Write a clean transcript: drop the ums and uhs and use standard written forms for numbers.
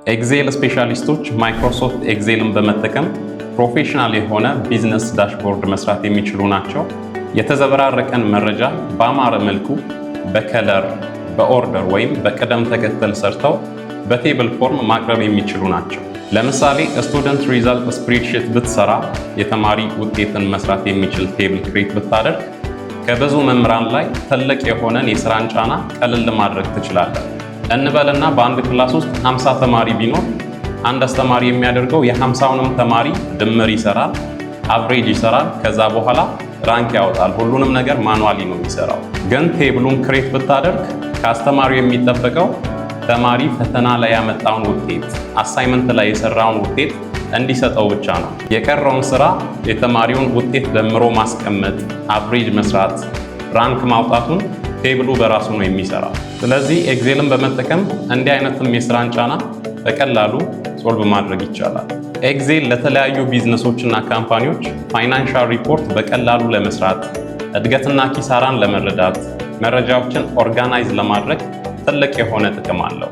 ኤክሴል ስፔሻሊስቶች ማይክሮሶፍት ኤክሴልን በመጠቀም ፕሮፌሽናል የሆነ ቢዝነስ ዳሽቦርድ መስራት የሚችሉ ናቸው። የተዘበራረቀን መረጃ በአማረ መልኩ በከለር፣ በኦርደር ወይም በቅደም ተከተል ሰርተው በቴብል ፎርም ማቅረብ የሚችሉ ናቸው። ለምሳሌ ስቱደንት ሪዛልት ስፕሬድሺት ብትሰራ የተማሪ ውጤትን መስራት የሚችል ቴብል ክሬት ብታደርግ ከብዙ መምህራን ላይ ትልቅ የሆነን የስራን ጫና ቀለል ማድረግ ትችላለህ። እንበልና በአንድ ክላስ ውስጥ 50 ተማሪ ቢኖር አንድ አስተማሪ የሚያደርገው የ50ውንም ተማሪ ድምር ይሰራል፣ አቨሬጅ ይሰራል፣ ከዛ በኋላ ራንክ ያወጣል። ሁሉንም ነገር ማኑዋሊ ነው የሚሰራው። ግን ቴብሉን ክሬት ብታደርግ ከአስተማሪው የሚጠበቀው ተማሪ ፈተና ላይ ያመጣውን ውጤት፣ አሳይመንት ላይ የሰራውን ውጤት እንዲሰጠው ብቻ ነው። የቀረውን ስራ የተማሪውን ውጤት ደምሮ ማስቀመጥ፣ አቨሬጅ መስራት፣ ራንክ ማውጣቱን ቴብሉ በራሱ ነው የሚሰራው። ስለዚህ ኤክሴልን በመጠቀም እንዲህ አይነትም የስራን ጫና በቀላሉ ሶልቭ ማድረግ ይቻላል። ኤክሴል ለተለያዩ ቢዝነሶችና ካምፓኒዎች ፋይናንሻል ሪፖርት በቀላሉ ለመስራት፣ እድገትና ኪሳራን ለመረዳት፣ መረጃዎችን ኦርጋናይዝ ለማድረግ ትልቅ የሆነ ጥቅም አለው።